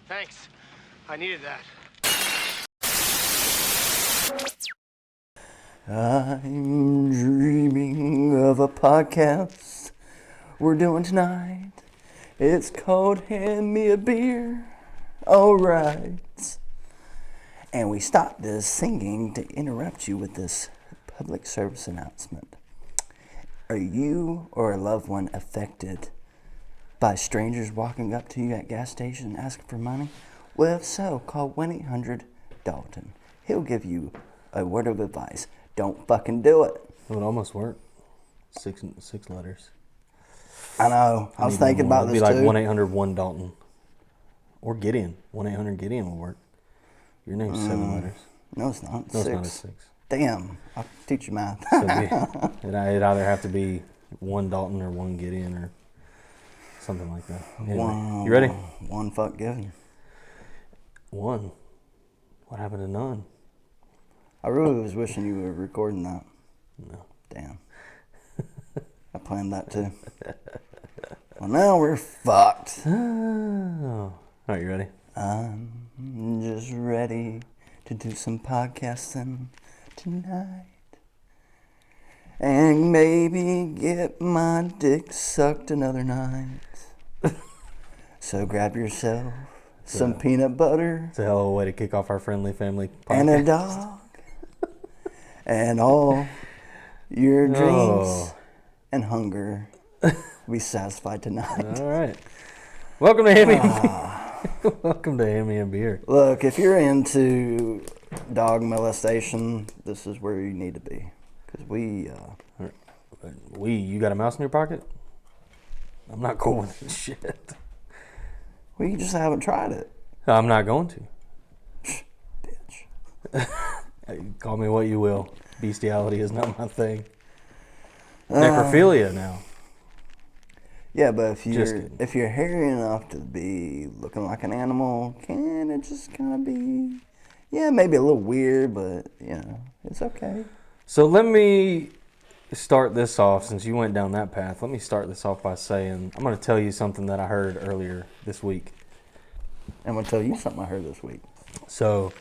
Thanks. I needed that. I'm dreaming of a podcast we're doing tonight. It's called Hand Me a Beer. Alright. And we stopped this singing to interrupt you with this public service announcement. Are you or a loved one affected by strangers walking up to you at gas station asking for money? Well, if so, call 1-800-DALTON. He'll give you a word of advice. Don't fucking do it. It would almost work. Six letters. I know. I was thinking about this too. It'd be like 1-800-1-DALTON. Or Gideon. 1-800-GIDEON will work. Your name's 7 letters. No, it's not. No, 6. it's not a 6. Damn. I'll teach you math. So it'd either have to be 1 Dalton or 1 Gideon or something like that. Anyway, you ready? One fuck given. 1. What happened to none? I really was wishing you were recording that. No. Damn. I planned that too. Well, now we're fucked. Oh. All right, you ready? I'm just ready to do some podcasting tonight. And maybe get my dick sucked another night. So grab yourself some peanut butter. It's a hell of a way to kick off our friendly family podcast. And a dog. And all your dreams and hunger be satisfied tonight. All right. Welcome to Hand Me Welcome to Hand Me a Beer. Look, if you're into dog molestation, this is where you need to be. Because you got a mouse in your pocket? I'm not cool with this shit. Well, you just haven't tried it. I'm not going to. Bitch. Call me what you will. Bestiality is not my thing. Necrophilia now. Yeah, but if you're hairy enough to be looking like an animal, can it just kind of be, maybe a little weird, but, it's okay. So let me start this off, since you went down that path. Let me start this off by saying, I'm going to tell you something that I heard earlier this week. I'm going to tell you something I heard this week. So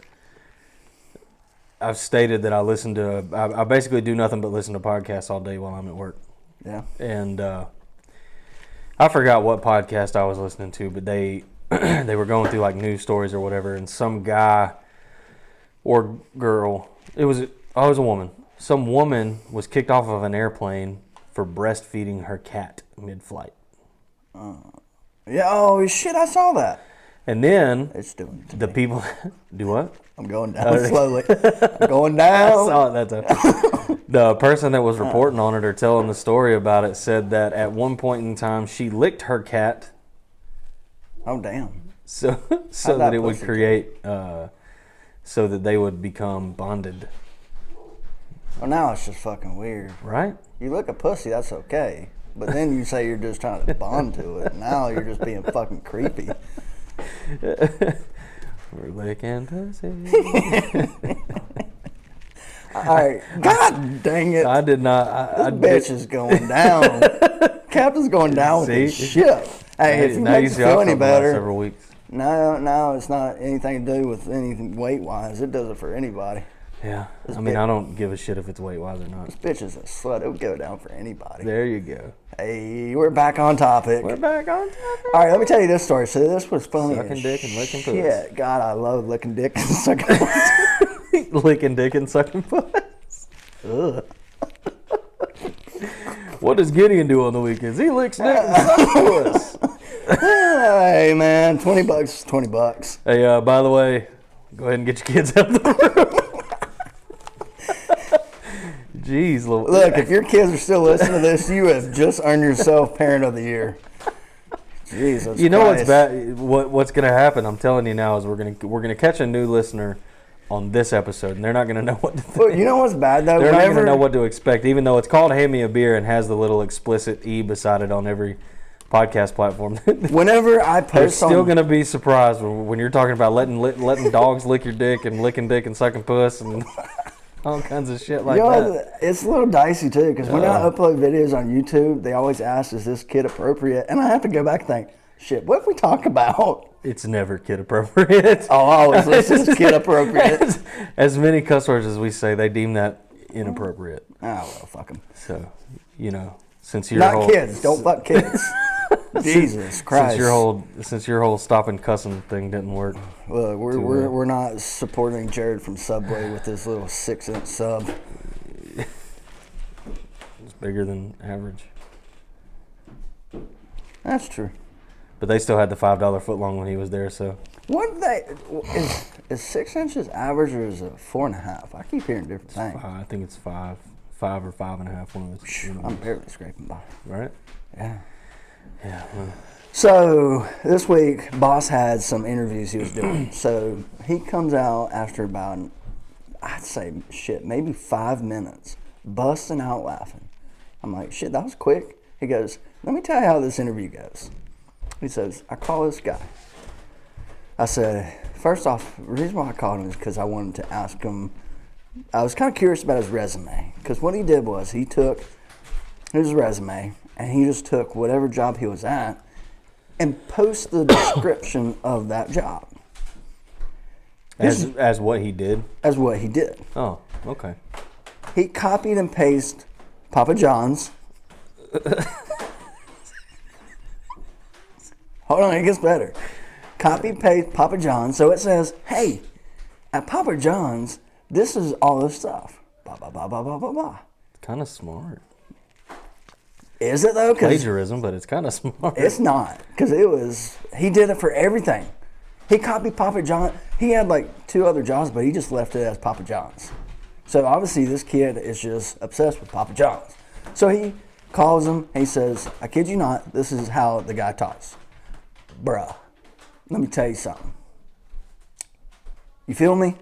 I've stated that I basically do nothing but listen to podcasts all day while I'm at work. Yeah. And I forgot what podcast I was listening to, but they they were going through like news stories or whatever, and some guy or girl, it was a woman. Some woman was kicked off of an airplane for breastfeeding her cat mid-flight. Yeah, oh shit, I saw that. And then It's doing it the people do what? I'm going down slowly. I'm going down. I saw it that time. The person that was reporting on it or telling the story about it said that at one point in time she licked her cat. Oh, damn. So that it would create, so that they would become bonded. Well, now it's just fucking weird. Right? You lick a pussy, that's okay. But then you say you're just trying to bond to it. Now you're just being fucking creepy. We're licking pussy. Alright, God dang it. I did not. This bitch is going down. Captain's going down with this ship. Hey, if you make us feel any better, several weeks. No, it's not anything to do with anything weight-wise. It does it for anybody. Yeah. I don't give a shit if it's weight-wise or not. This bitch is a slut. It would go down for anybody. There you go. Hey, we're back on topic. We're back on topic. All right, let me tell you this story. So this was funny. Sucking dick and licking puss. Shit, God, I love licking dick and sucking puss. Licking dick and sucking puss. Ugh. What does Gideon do on the weekends? He licks dick and sucks puss. Hey, man, $20 is $20. Hey, by the way, go ahead and get your kids out of the room. Jeez, Look, if your kids are still listening to this, you have just earned yourself Parent of the Year. Jesus. You know Christ. what's bad? What's going to happen? I'm telling you now is we're gonna catch a new listener on this episode, and they're not going to know what to think. Well, you know what's bad though? They're not going to know what to expect, even though it's called Hand Me a Beer and has the little explicit E beside it on every podcast platform. Whenever I post, they're still going to be surprised when you're talking about letting dogs lick your dick and licking dick and sucking puss and all kinds of shit like that. It's a little dicey too, because when I upload videos on YouTube, they always ask, "Is this kid appropriate?" And I have to go back and think, "Shit, what if we talk about It's never kid appropriate. Oh, I always listen to kid appropriate. As many cuss words as we say, they deem that inappropriate. Oh, well, fuck them. So, since your Not whole kids. Don't fuck kids. Jesus Christ. Since your whole stop and cussing thing didn't work. Well, we're not supporting Jared from Subway with this little 6-inch sub. It's bigger than average. That's true. But they still had the $5 footlong when he was there, so. What is 6 inches average or is it 4.5? I keep hearing different things. I think it's 5 or 5.5. One of those. I'm barely scraping by. Right? Yeah. Yeah. Well, So this week, Boss had some interviews he was doing. So he comes out after about, I'd say, maybe 5 minutes, busting out laughing. I'm like, shit, that was quick. He goes, let me tell you how this interview goes. He says, I call this guy. I said, first off, the reason why I called him is because I wanted to ask him, I was kind of curious about his resume. Because what he did was he took his resume and he just took whatever job he was at and posted the description of that job. as what he did? As what he did. Oh, okay. He copied and pasted Papa John's. Hold on, it gets better. Copy, paste Papa John's. So it says, hey, at Papa John's, this is all this stuff. Blah, blah, blah, blah, blah, blah, blah. Kind of smart. Is it though? Plagiarism, but it's kind of smart. It's not. Because he did it for everything. He copied Papa John. He had like 2 other jobs, but he just left it as Papa John's. So obviously this kid is just obsessed with Papa John's. So he calls him. He says, I kid you not, this is how the guy talks. Bruh, let me tell you something. You feel me?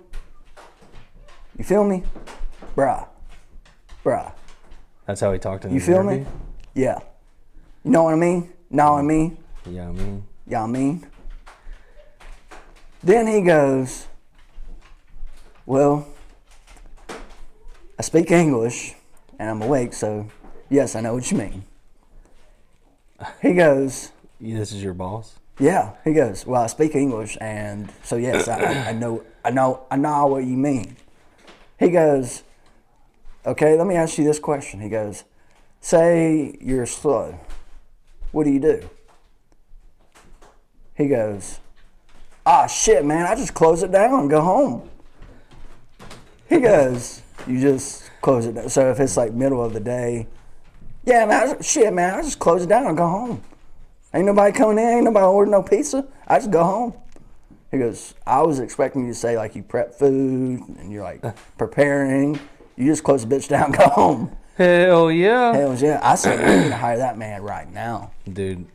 You feel me? Bruh. That's how he talked in You the feel interview? me? Yeah. You know what I mean? Know what I mean? Yeah, I mean. Yeah, I mean. Then he goes, well, I speak English and I'm awake, so yes, I know what you mean. He goes, This is your boss? yeah. He goes, well, I speak English, and so yes, I know what you mean. He goes, okay, let me ask you this question. He goes, say you're slow. What do? He goes, shit, man, I just close it down and go home. He goes, you just close it down. So if it's like middle of the day, yeah, man, I just close it down and go home. Ain't nobody coming in, ain't nobody ordering no pizza. I just go home. He goes, I was expecting you to say like you prep food and you're like preparing. You just close the bitch down and go home. Hell yeah. Hell yeah. I said, we need to hire that man right now. Dude,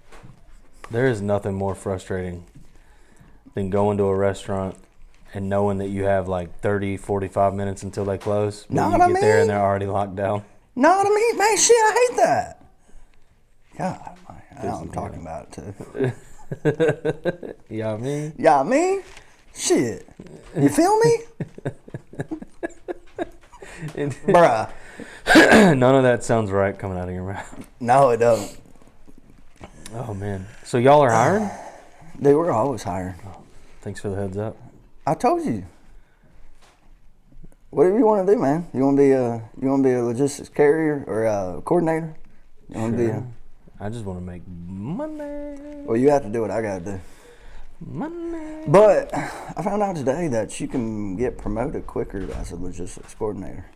there is nothing more frustrating than going to a restaurant and knowing that you have like 30, 45 minutes until they close. But Know you what I get there mean? and they're already locked down. Know what I mean? Man, shit, I hate that. God, I'm talking about it too. Yeah, I mean. Yeah, I mean, shit. You feel me? Bruh. None of that sounds right coming out of your mouth. No, it don't. Oh, man. So y'all are hiring? They were always hiring. Thanks for the heads up. I told you. Whatever you want to do, man. You want to be a logistics carrier or a coordinator? You want to be I just want to make money. Well, you have to do what I got to do. Money. But I found out today that you can get promoted quicker as a logistics coordinator.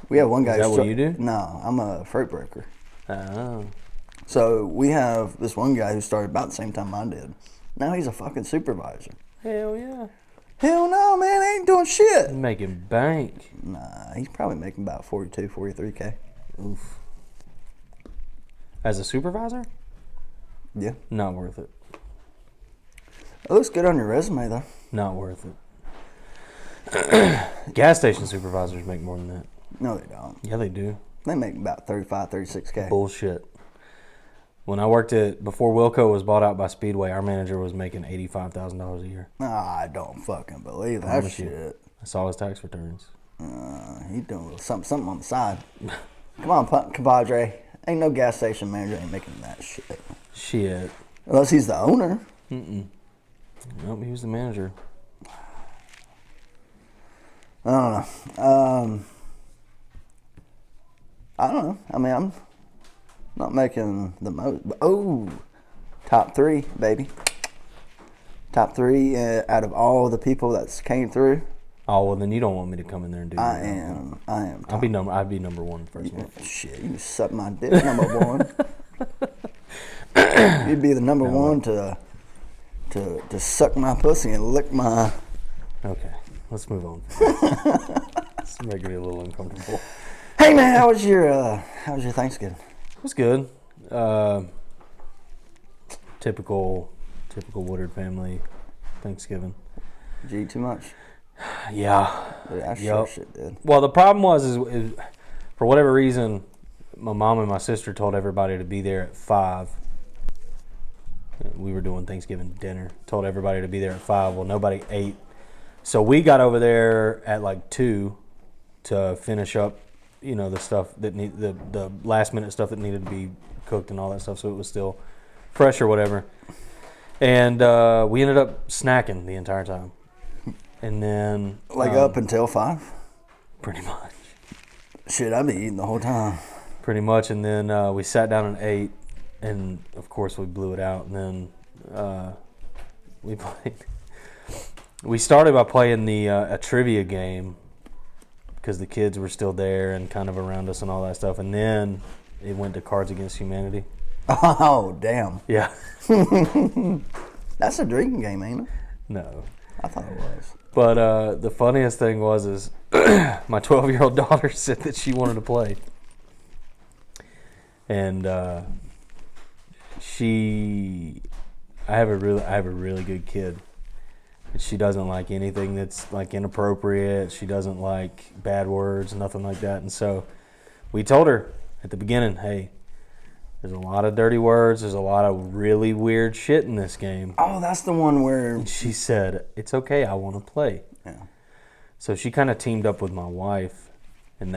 We have one guy. Is that what you do? No, I'm a freight broker. Oh. So we have this one guy who started about the same time I did. Now he's a fucking supervisor. Hell yeah. Hell no, man, I ain't doing shit. Making bank. Nah, he's probably making about 42, 43K. Oof. As a supervisor? Yeah. Not worth it. It looks good on your resume, though. Not worth it. Gas station supervisors make more than that. No, they don't. Yeah, they do. They make about 35, 36K. Bullshit. When I worked before Wilco was bought out by Speedway, our manager was making $85,000 a year. Nah, I don't fucking believe that Promise you. shit. I saw his tax returns. He doing a little something on the side. Come on, compadre. Ain't no gas station manager ain't making that shit. Shit. Unless he's the owner. Nope, he was the manager. I don't know. I don't know. I mean, I'm not making the most. Oh, top 3, baby. Top 3 out of all the people that's came through. Oh well, then you don't want me to come in there and do that. I am. I'd be number one first one. Shit, you can suck my dick, number one. You'd be the number one to suck my pussy and lick my. Okay, let's move on. It's making me a little uncomfortable. Hey man, how was your Thanksgiving? It was good. Typical Woodard family Thanksgiving. Did you eat too much? Yeah. Yeah, I sure shit did. Well, the problem was for whatever reason, my mom and my sister told everybody to be there at 5. We were doing Thanksgiving dinner. Told everybody to be there at 5. Well, nobody ate. So we got over there at like 2 to finish up, the stuff that the last minute stuff that needed to be cooked and all that stuff, so it was still fresh or whatever. And we ended up snacking the entire time. And then up until 5? Pretty much. Shit, I'd be eating the whole time. Pretty much, and then we sat down and ate, and of course we blew it out. And then we played. We started by playing a trivia game because the kids were still there and kind of around us and all that stuff. And then it went to Cards Against Humanity. Oh, damn. Yeah. That's a drinking game, ain't it? No. I thought it was. But the funniest thing was my 12-year-old daughter said that she wanted to play. And I have a really good kid. And she doesn't like anything that's like inappropriate. She doesn't like bad words, nothing like that. And so we told her at the beginning, hey, there's a lot of dirty words. There's a lot of really weird shit in this game. Oh, that's the one where... And she said, it's okay, I want to play. Yeah. So she kind of teamed up with my wife, and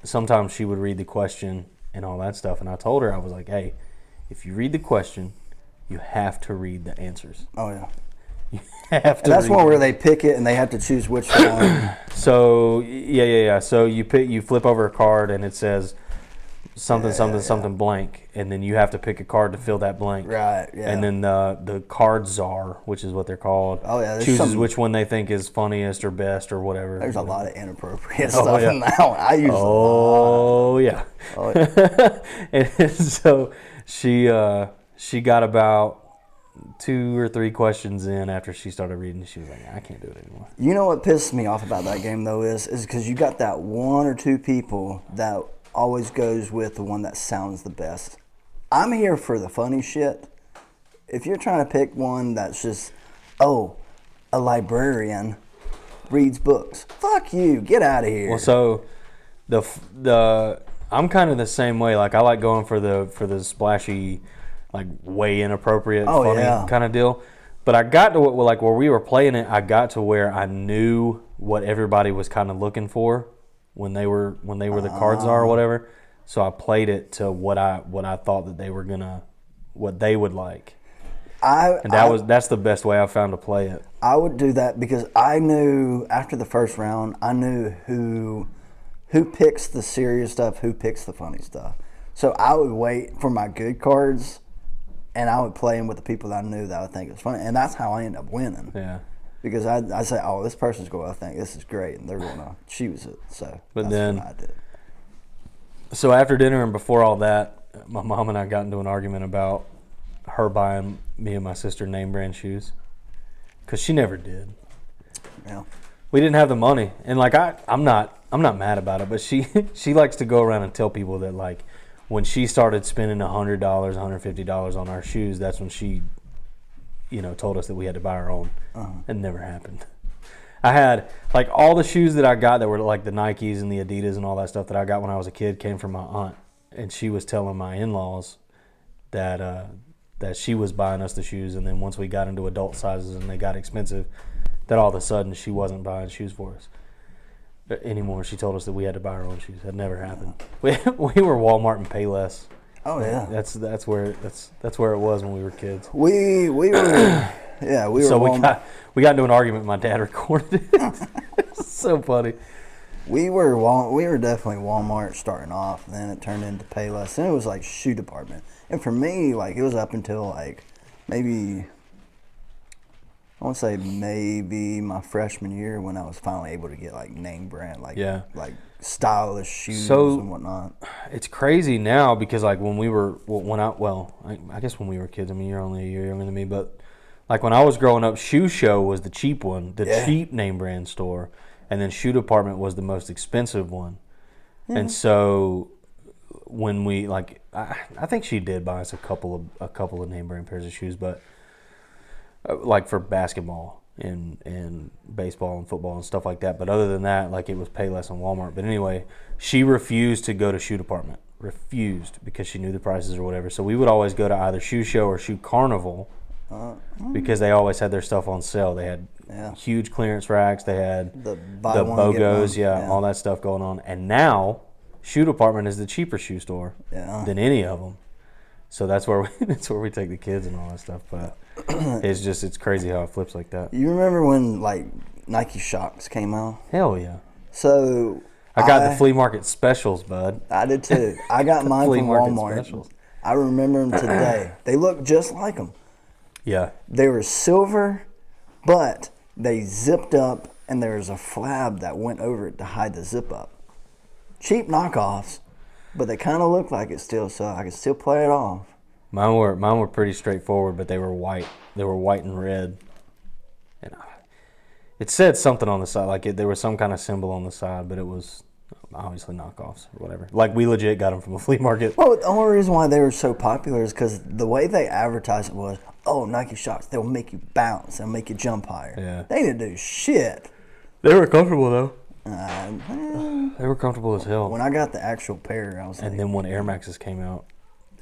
sometimes she would read the question and all that stuff. And I told her, I was like, hey, if you read the question, you have to read the answers. Oh, yeah. You have to. That's one where they pick it and they have to choose which one. So, yeah. So you flip over a card and it says something blank, and then you have to pick a card to fill that blank. Right, yeah. And then the card czar, which is what they're called, chooses which one they think is funniest or best or whatever. There's a lot of inappropriate stuff in that one. I use yeah. Oh, yeah. And so she got about 2 or 3 questions in after she started reading. She was like, I can't do it anymore. You know what pisses me off about that game, though, is because you got that 1 or 2 people that always goes with the one that sounds the best. I'm here for the funny shit. If you're trying to pick one that's just, a librarian reads books. Fuck you. Get out of here. Well, so I'm kind of the same way. Like, I like going for the splashy, like way inappropriate, funny kind of deal. But I got to where we were playing it, I got to where I knew what everybody was kind of looking for when they were the cards are or whatever. So I played it to what I thought that they were what they would like. That's the best way I found to play it. I would do that because I knew after the first round, I knew who picks the serious stuff, who picks the funny stuff. So I would wait for my good cards, and I would play them with the people that I knew that I would think was funny, and that's how I end up winning. Yeah. Because I say, this person's going to think this is great, and they're going to choose it. So that's what I did. So after dinner and before all that, my mom and I got into an argument about her buying me and my sister name brand shoes, because she never did. Yeah. We didn't have the money, and like I'm not mad about it, but she likes to go around and tell people that like when she started spending $100, $150 on our shoes, that's when she, told us that we had to buy our own. It never happened. I had like all the shoes that I got that were like the Nikes and the Adidas and all that stuff that I got when I was a kid came from my aunt, and she was telling my in-laws that she was buying us the shoes, and then once we got into adult sizes and they got expensive, that all of a sudden she wasn't buying shoes for us anymore. She told us that we had to buy our own shoes. That never happened. We were Walmart and Payless Oh yeah. That's where it was when we were kids. We were yeah, we were So Walmart. we got into an argument. My dad recorded it. It's so funny. We were definitely Walmart starting off, then it turned into Payless, and it was like shoe department. And for me, like it was up until like maybe I want to say maybe my freshman year when I was finally able to get like name brand, like like stylish shoes and whatnot. It's crazy now because like when we were I guess when we were kids. I mean, you're only a year younger than me, but like when I was growing up, Shoe Show was the cheap one, cheap name brand store, and then Shoe Department was the most expensive one. Yeah. And so when we like, I think she did buy us a couple of name brand pairs of shoes, but like for basketball and baseball and football and stuff like that. But other than that, like it was Payless and Walmart. But anyway, she refused to go to Shoe Department. Refused because she knew the prices or whatever. So we would always go to either Shoe Show or Shoe Carnival because they always had their stuff on sale. They had huge clearance racks. They had the BOGOs, all that stuff going on. And now Shoe Department is the cheaper shoe store than any of them. So that's where we take the kids and all that stuff. But it's crazy how it flips like that. You remember when like Nike Shox came out? Hell yeah. So I got the flea market specials, bud. I did too. I got mine from Walmart. Specials. I remember them today. They look just like them. Yeah. They were silver, but they zipped up, and there was a flap that went over it to hide the zip up. Cheap knockoffs, but they kind of look like it still, so I could still play it off. Mine were pretty straightforward, but they were white. They were white and red, and it said something on the side, like there was some kind of symbol on the side, but it was obviously knockoffs or whatever. Like we legit got them from a flea market. Well, the only reason why they were so popular is because the way they advertised it was, oh, Nike Shox, they'll make you bounce, they'll make you jump higher. Yeah. They didn't do shit. They were comfortable though. They were comfortable as hell. When I got the actual pair, I was and then when Air Maxes came out,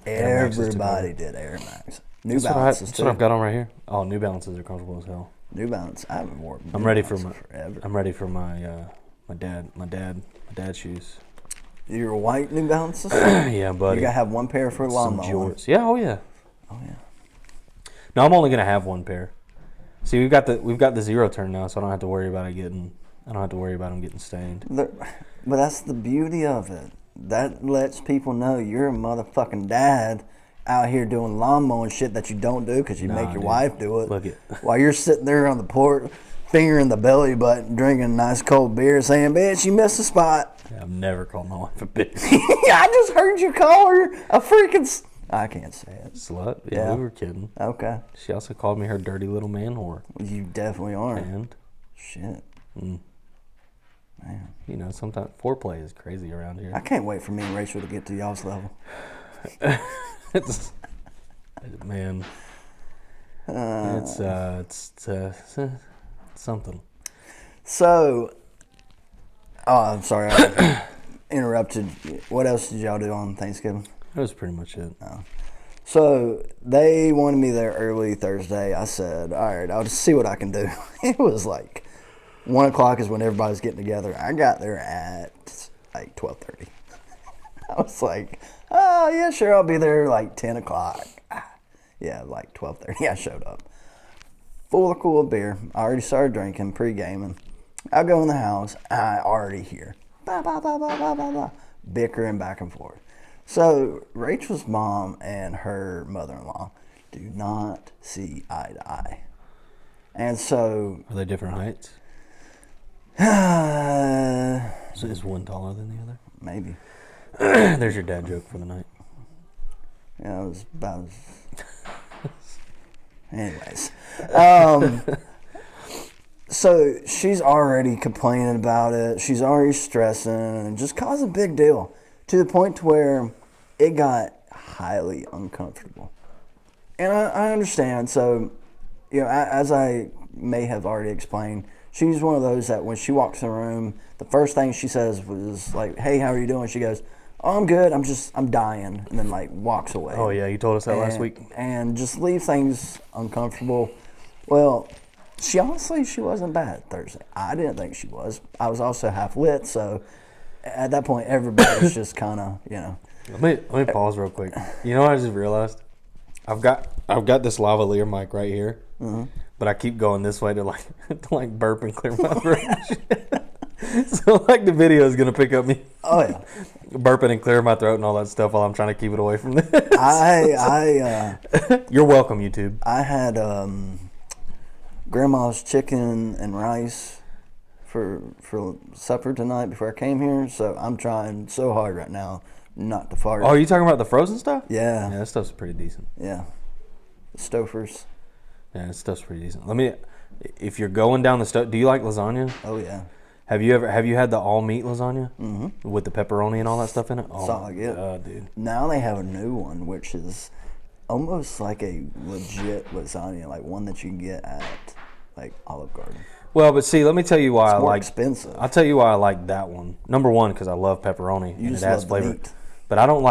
everybody did Air Max. New Balances that's what I've got on right here. Oh, New Balances are comfortable as hell. New Balance, I haven't worn. I'm ready for my dad's shoes. Your white New Balances? Yeah, buddy. You gotta have one pair for lawnmower. Yeah, oh yeah. No, I'm only gonna have one pair. See, we've got the zero turn now, so I don't have to worry about them getting stained. But that's the beauty of it. That lets people know you're a motherfucking dad out here doing lawn mowing shit that you don't do because you make your wife do it. Look it. While you're sitting there on the porch, fingering the belly button, drinking a nice cold beer, saying, "Bitch, you missed a spot." Yeah, I've never called my wife a bitch. I just heard you call her a freaking. I can't say it. Slut? Yeah, we were kidding. Okay. She also called me her dirty little man whore. You definitely are. And? Shit. Man. You know, sometimes foreplay is crazy around here. I can't wait for me and Rachel to get to y'all's level. Man. It's something. So, I'm sorry I interrupted. What else did y'all do on Thanksgiving? That was pretty much it. Oh. So they wanted me there early Thursday. I said, all right, I'll just see what I can do. It was like 1 o'clock is when everybody's getting together. I got there at like 12:30. I was like, oh yeah, sure, I'll be there like 10 o'clock. Yeah, like 12:30 I showed up. Full of cool beer. I already started drinking, pre-gaming. I go in the house, I already hear bickering back and forth. So Rachel's mom and her mother-in-law do not see eye to eye. And so... Are they different heights? So is one taller than the other? Maybe. There's your dad joke for the night. Yeah, it was about as... Anyways. So she's already complaining about it. She's already stressing and just caused a big deal. To the point to where it got highly uncomfortable. And I understand. So, you know, as I may have already explained, she's one of those that when she walks in the room, the first thing she says was like, "Hey, how are you doing?" She goes, "Oh, I'm good. I'm dying." And then like walks away. Oh yeah, you told us that last week. And just leave things uncomfortable. Well, she wasn't bad Thursday. I didn't think she was. I was also half lit, so at that point everybody was just kind of, you know. Let me pause real quick. You know what I just realized? I've got this lavalier mic right here, but I keep going this way to like burp and clear my throat. So like the video is gonna pick up me. Oh yeah. Burping and clearing my throat and all that stuff while I'm trying to keep it away from this. You're welcome, YouTube. I had grandma's chicken and rice for supper tonight before I came here, so I'm trying so hard right now not to fart. Oh, are you talking about the frozen stuff? Yeah. Yeah, that stuff's pretty decent. Yeah. The Stouffer's. Yeah, that stuff's pretty decent. If you're going down the stuff, do you like lasagna? Oh yeah. Have you had the all meat lasagna with the pepperoni and all that stuff in it? Oh my God, dude! Now they have a new one, which is almost like a legit lasagna, like one that you can get at like Olive Garden. Well, but see, let me tell you why It's more expensive. I'll tell you why I like that one. Number one, because I love pepperoni and it adds flavor. Meat. But I don't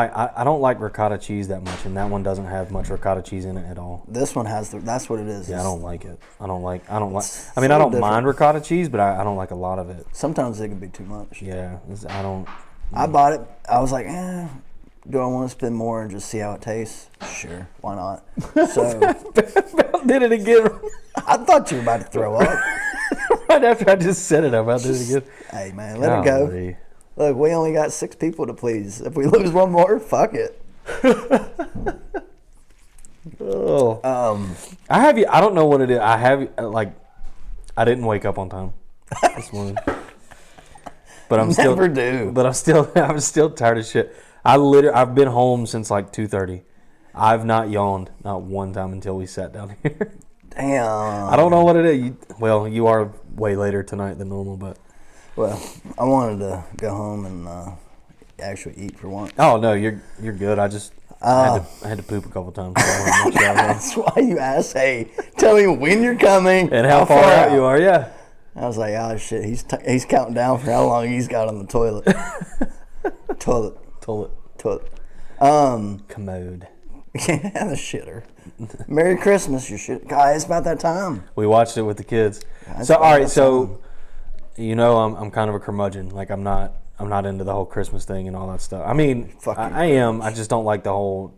like ricotta cheese that much, and that one doesn't have much ricotta cheese in it at all. This one has that's what it is. Yeah, I don't like it. I don't like. I don't different. mind ricotta cheese, but I don't like a lot of it. Sometimes it can be too much. Yeah, I don't. I bought it. I was like, do I want to spend more and just see how it tastes? Sure, why not? So did it again. I thought you were about to throw up. Right after I just said it, I about to do it again. Hey man, let it go. Look, we only got 6 people to please. If we lose one more, fuck it. Oh. I have you. I don't know what it is. I have I didn't wake up on time this morning. But I'm still never do. But I'm still tired of shit. I've been home since like 2:30. I've not yawned not one time until we sat down here. Damn. I don't know what it is. You are way later tonight than normal, but. Well, I wanted to go home and actually eat for once. Oh no, you're good. I had to poop a couple times. So I wanted to make sure that's why you asked. Hey, tell me when you're coming and how far out you are. Yeah. I was like, oh shit, he's counting down for how long he's got on the toilet. Toilet. Commode. Yeah, the shitter. Merry Christmas, you shit. Guys, it's about that time. We watched it with the kids. Guys, so all right, so. You know, I'm kind of a curmudgeon. Like I'm not into the whole Christmas thing and all that stuff. I mean, I am. I just don't like the whole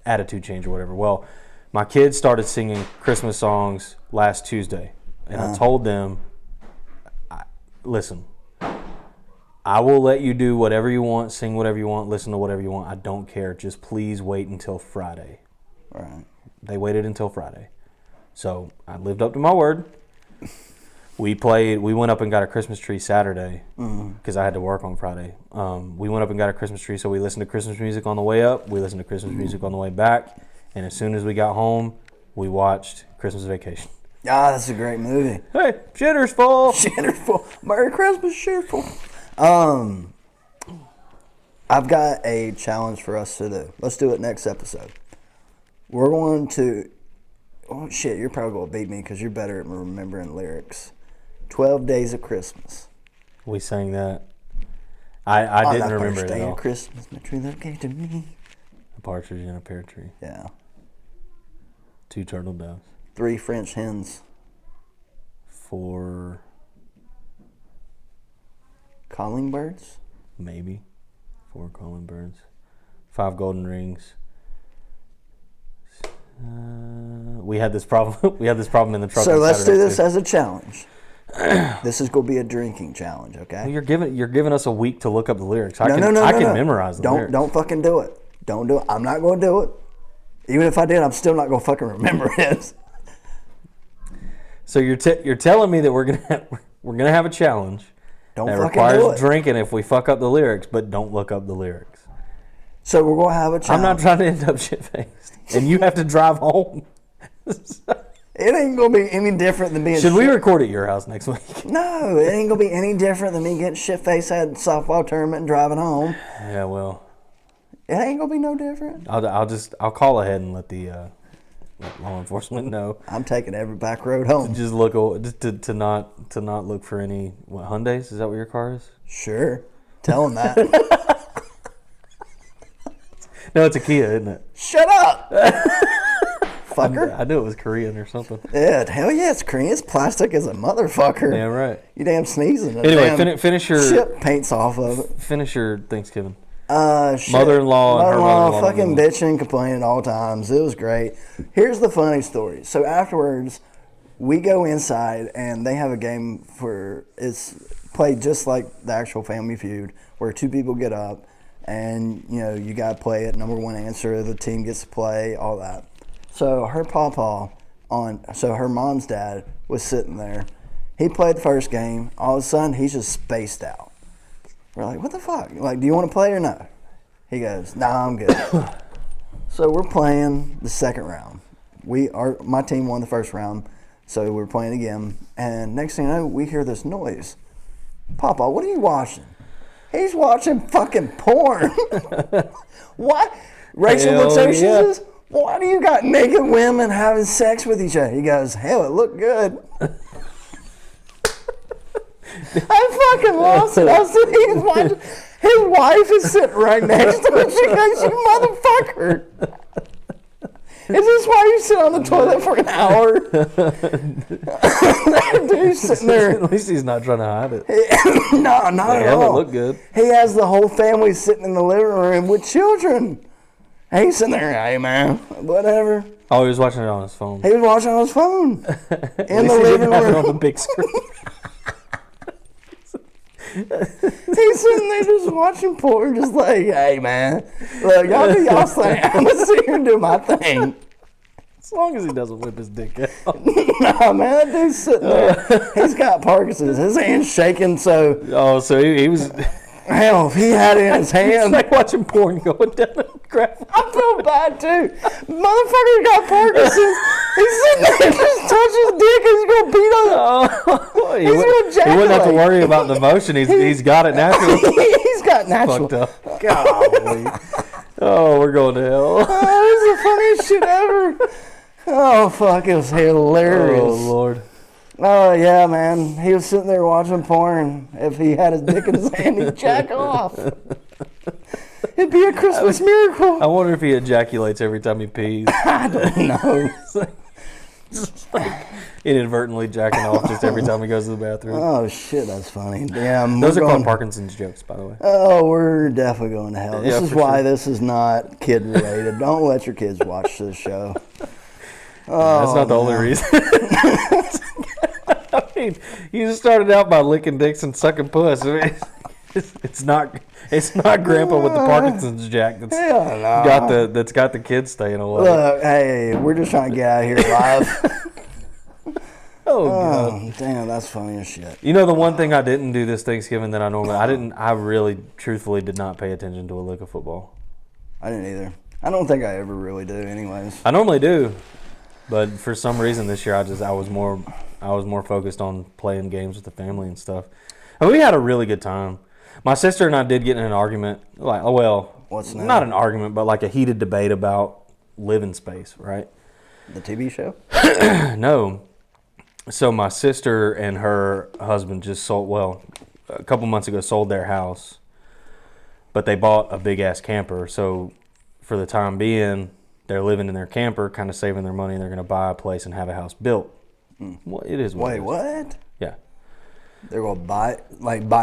attitude change or whatever. Well, my kids started singing Christmas songs last Tuesday, and I told them, listen, I will let you do whatever you want, sing whatever you want, listen to whatever you want. I don't care. Just please wait until Friday. All right. They waited until Friday. So I lived up to my word. We went up and got a Christmas tree Saturday because I had to work on Friday. We went up and got a Christmas tree, so we listened to Christmas music on the way up. We listened to Christmas music on the way back. And as soon as we got home, we watched Christmas Vacation. Ah, that's a great movie. Hey, shitter's full. Shitter's full. Merry Christmas, shitter's full. I've got a challenge for us to do. Let's do it next episode. We're going to... Oh, shit, you're probably going to beat me because you're better at remembering lyrics. 12 Days of Christmas. We sang that. I didn't remember it at all. Of Christmas, my true love gave to me. A partridge in a pear tree. Yeah. 2 turtle doves. 3 French hens. 4 calling birds. Maybe 4 calling birds. 5 golden rings. We had this problem. We had this problem in the truck. So let's do this as a challenge. This is going to be a drinking challenge, okay? Well, you're giving us a week to look up the lyrics. I can memorize the lyrics. Don't fucking do it. Don't do it. I'm not going to do it. Even if I did, I'm still not going to fucking remember it. So you're telling me that we're gonna have a challenge that requires drinking if we fuck up the lyrics, but don't look up the lyrics. So we're going to have a challenge. I'm not trying to end up shit-faced, and you have to drive home. It ain't going to be any different than being... Should we record at your house next week? No, it ain't going to be any different than me getting shit-faced at a softball tournament and driving home. Yeah, well... It ain't going to be no different. I'll call ahead and let the law enforcement know. I'm taking every back road home. Just look to not look for any Hyundais. Is that what your car is? Sure. Tell them that. No, it's a Kia, isn't it? Shut up! Fucker. I knew it was Korean or something. Yeah, hell yeah, it's Korean. It's plastic as a motherfucker. Yeah, right. You damn sneezing. Anyway, finish your... Shit paints off of it. Finish your Thanksgiving. Shit. Mother-in-law and her mother-in-law fucking don't bitching, complaining all times. It was great. Here's the funny story. So afterwards, we go inside and they have a game for it's played just like the actual Family Feud, where two people get up and you gotta play it. Number one answer, the team gets to play all that. So her her mom's dad was sitting there. He played the first game. All of a sudden, he's just spaced out. We're like, what the fuck? Like, do you want to play or no? He goes, nah, I'm good. So we're playing the second round. My team won the first round, so we're playing again. And next thing you know, we hear this noise. Papa, what are you watching? He's watching fucking porn. What? Rachel looks over, she says, why do you got naked women having sex with each other? He goes, hell, it looked good. I fucking lost it. I said, he's watching. His wife is sitting right next to him. She goes, you motherfucker. Is this why you sit on the toilet for an hour? That dude's sitting there. At least he's not trying to hide it. No, not at Hell, all. it looked good. He has the whole family sitting in the living room with children. And he's sitting there, hey man, whatever. Oh, he was watching it on his phone. He was watching on his phone in the living Have it on the room. big screen. He's sitting there just watching porn, just like, hey man, look, y'all do y'all thing. I'm gonna sit here and do my thing. As long as he doesn't whip his dick out. Nah, man, that dude's sitting there. He's got Parkinson's. His hand's shaking, so Oh, so he was. hell, if he had it in his It's hand, like watching porn going down and grab. I feel bad too. Motherfucker got Parkinson's. He's sitting there just touch his dick and he's gonna beat on Oh, he He's wouldn't gonna have to ejaculate. worry about the motion. He's got it naturally. He's got natural. Fucked up. Golly. Oh, we're going to hell. Oh, this is the funniest shit ever. Oh fuck, it was hilarious. Oh Lord. Oh yeah, man. He was sitting there watching porn. If he had his dick in his hand, he'd jack off. It'd be a Christmas miracle. I wonder if he ejaculates every time he pees. I don't know. Just like inadvertently jacking off just every time he goes to the bathroom. Oh shit, that's funny. Yeah, Those are we're called going, Parkinson's jokes, by the way. Oh, we're definitely going to hell. This Yeah, is for why sure. this is not kid related. Don't let your kids watch this show. That's not the only reason. I mean, you just started out by licking dicks and sucking puss. I mean, it's not Grandpa with the Parkinson's jack that's Hell no. got the kids staying away. Look, hey, we're just trying to get out of here live. Oh God. Oh, damn, that's funny as shit. You know, the one thing I didn't do this Thanksgiving that I really truthfully did not pay attention to a lick of football. I didn't either. I don't think I ever really do anyways. I normally do, but for some reason this year I was more focused on playing games with the family and stuff. And we had a really good time. My sister and I did get in an argument, What's that? not an argument, but like a heated debate about living space, right? The TV show? No. So my sister and her husband just a couple months ago sold their house, but they bought a big ass camper. So for the time being, they're living in their camper, kind of saving their money, and they're going to buy a place and have a house built. Well, it is what it Wait, is. what? Yeah. They're going to buy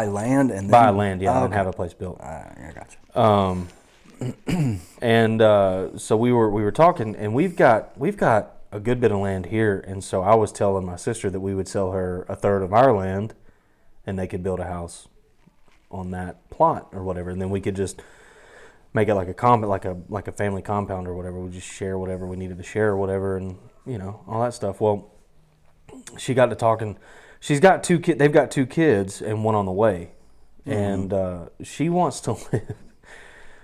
land and then... Buy land, yeah, Oh, and have a place built. I got you. And so we were talking, and we've got a good bit of land here, and so I was telling my sister that we would sell her a third of our land, and they could build a house on that plot or whatever, and then we could just make it like a family compound or whatever. We just share whatever we needed to share or whatever, and all that stuff. Well, she got to talking. She's got two kids. They've got two kids and one on the way, and she wants to live.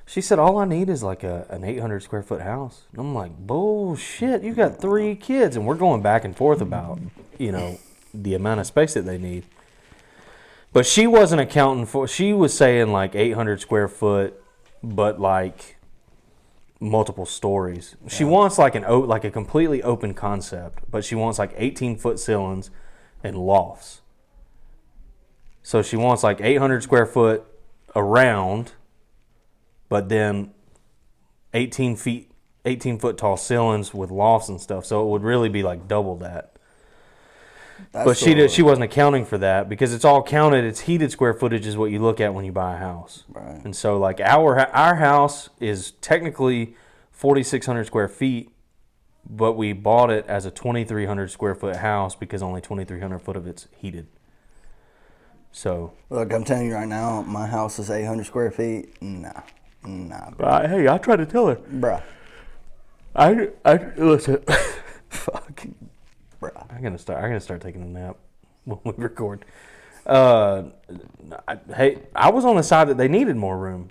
She said, all I need is like an 800 square foot house. And I'm like, bullshit, you got 3 kids. And we're going back and forth about, the amount of space that they need. But she wasn't accounting for, she was saying like 800 square foot, but like multiple stories. Yeah. She wants like a completely open concept, but she wants like 18-foot ceilings and lofts. So she wants like 800 square foot around, but then 18-foot tall ceilings with lofts and stuff. So it would really be like double that. But she wasn't accounting for that because it's all counted. It's heated square footage is what you look at when you buy a house. Right. And so like our house is technically 4,600 square feet, but we bought it as a 2,300 square foot house because only 2,300 foot of it's heated. So look, I'm telling you right now, my house is 800 square feet. Nah, but hey, I tried to tell her, bruh. I listen. Fuck, Bruh. I'm gonna start taking a nap when we record. I was on the side that they needed more room,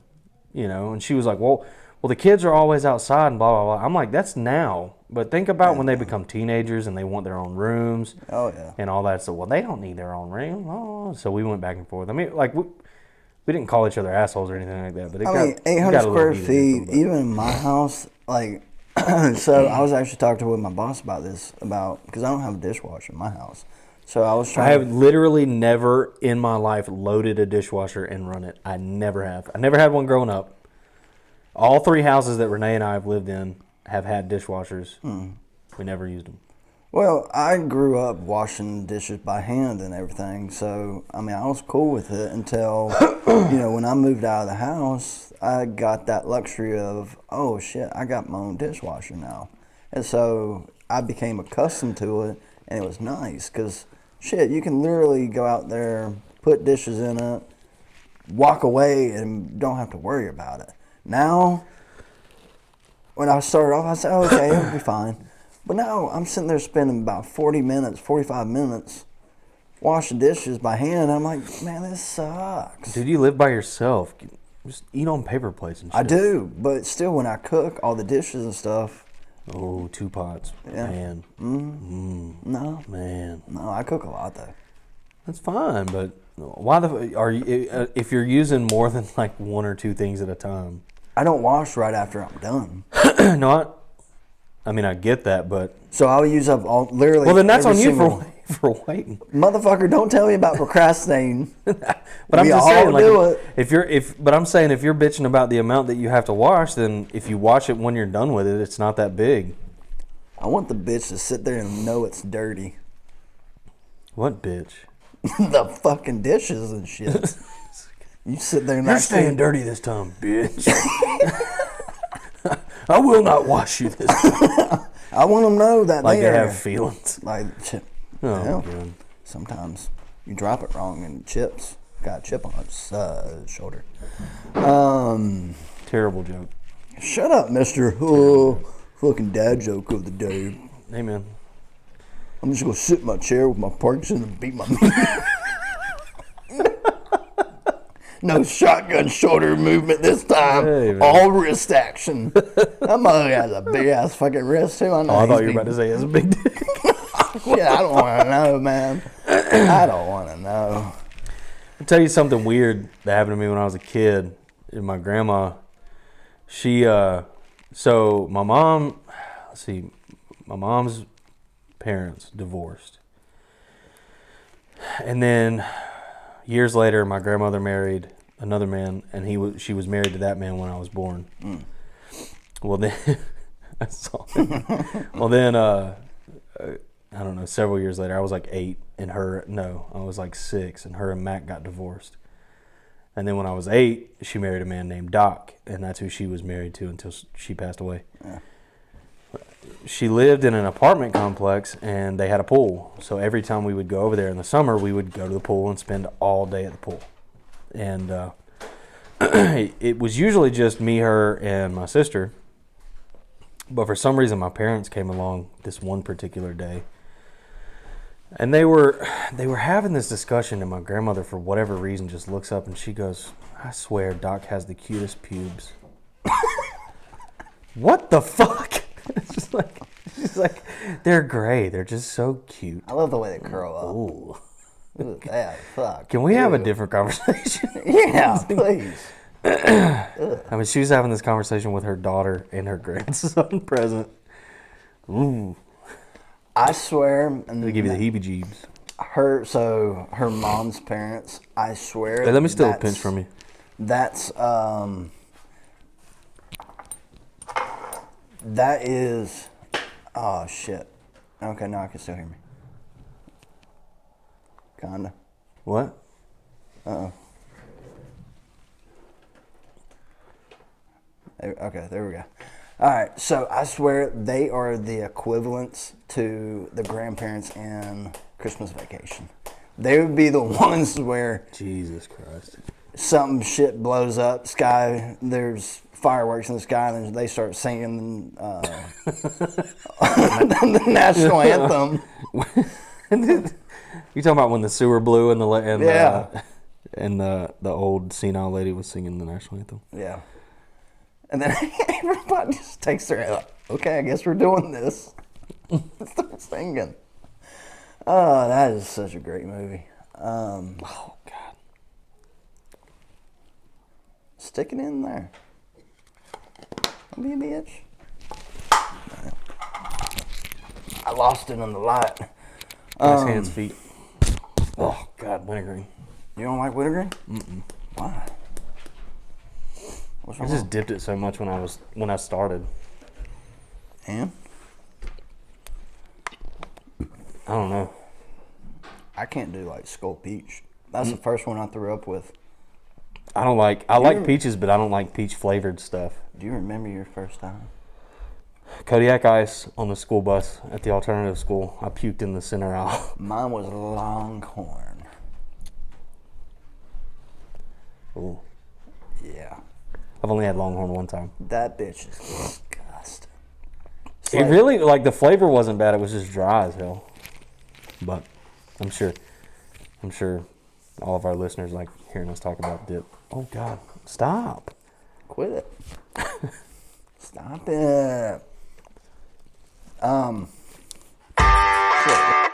and she was like, well, the kids are always outside and blah blah blah. I'm like, that's now, but think about when they become teenagers and they want their own rooms. Oh yeah. And all that. So well, they don't need their own room. Oh, so we went back and forth. I mean, like we didn't call each other assholes or anything like that, but 800 square feet, even in my house, like. So I was actually talking with my boss about this, because I don't have a dishwasher in my house. So I was trying. I have literally never in my life loaded a dishwasher and run it. I never have. I never had one growing up. All 3 houses that Renee and I have lived in have had dishwashers. We never used them. Well, I grew up washing dishes by hand and everything, so I mean I was cool with it until when I moved out of the house, I got that luxury of, oh shit, I got my own dishwasher now. And so I became accustomed to it, and it was nice because shit, you can literally go out there, put dishes in it, walk away, and don't have to worry about it. Now, when I started off, I said, oh, okay, it'll be fine. But now I'm sitting there spending about 45 minutes washing dishes by hand. I'm like, man, this sucks. Dude, you live by yourself. Just eat on paper plates and shit. I do, but still when I cook all the dishes and stuff. Oh, 2 pots. Yeah. Man. No. Man. No, I cook a lot though. That's fine, but why are you, if you're using more than like 1 or 2 things at a time? I don't wash right after I'm done. No, I mean, I get that, but... So I'll use up literally... Well, then that's on you single... for waiting. Motherfucker, don't tell me about procrastinating. But I'm just saying, like, but I'm saying if you're bitching about the amount that you have to wash, then if you wash it when you're done with it, it's not that big. I want the bitch to sit there and know it's dirty. What bitch? The fucking dishes and shit. You sit there and you're staying dirty this time, bitch. I will not wash you this time. I want them to know that like they have feelings. Like, God. Sometimes you drop it wrong and chips. Got a chip on its shoulder. Terrible joke. Shut up, Mr. Oh, fucking dad joke of the day. Hey, man. I'm just going to sit in my chair with my Parkinson and beat my meat. No shotgun shoulder movement this time. Hey, all wrist action. That mother has a big ass fucking wrist too. I know. I thought you were about to say it's a big dick. Yeah, I don't want to know, man. I don't want to know. I'll tell you something weird that happened to me when I was a kid. And my grandma, so my mom, my mom's parents divorced. And then years later, my grandmother married another man, and she was married to that man when I was born. Well, then, I don't know, several years later, I was like 8, and I was like 6, and her and Mac got divorced. And then when I was 8, she married a man named Doc, and that's who she was married to until she passed away. Yeah. She lived in an apartment complex, and they had a pool. So every time we would go over there in the summer, we would go to the pool and spend all day at the pool. And it was usually just me, her, and my sister. But for some reason, my parents came along this one particular day. And they were having this discussion, and my grandmother, for whatever reason, just looks up and she goes, I swear Doc has the cutest pubes. What the fuck? She's like, they're gray. They're just so cute. I love the way they curl up. Ooh. Look at that. Fuck. Can we have a different conversation? Yeah, please. I mean, she was having this conversation with her daughter and her grandson present. Ooh. I swear. They give you the heebie-jeebs. Her mom's parents, I swear. Hey, let me steal a pinch from you. That's, that is, oh shit. Okay, now I can still hear me. Kinda. What? Okay, there we go. All right, so I swear they are the equivalents to the grandparents in Christmas Vacation. They would be the ones where Jesus Christ. some shit blows up, sky, there's fireworks in the sky, and then they start singing the national anthem. You talking about when the sewer blew and Yeah. the old senile lady was singing the national anthem? Yeah. And then everybody just takes their head like, okay, I guess we're doing this. Start singing. Oh, that is such a great movie. Oh God. Stick it in there. Don't be a bitch. I lost it in the light. Nice hands, feet. Oh God, wintergreen. You don't like wintergreen? Why? What's I wrong? just dipped it so much when I started. And? I don't know. I can't do like Skull Peach. That's the first one I threw up with. I like peaches, but I don't like peach flavored stuff. Do you remember your first time? Kodiak Ice on the school bus at the alternative school. I puked in the center aisle. Mine was Longhorn. Ooh. Yeah. I've only had Longhorn one time. That bitch is disgusting. It's It like- really, like, the flavor wasn't bad. It was just dry as hell. But I'm sure all of our listeners like hearing us talk about dip. Oh God, stop. Quit it. Stop it. Shit.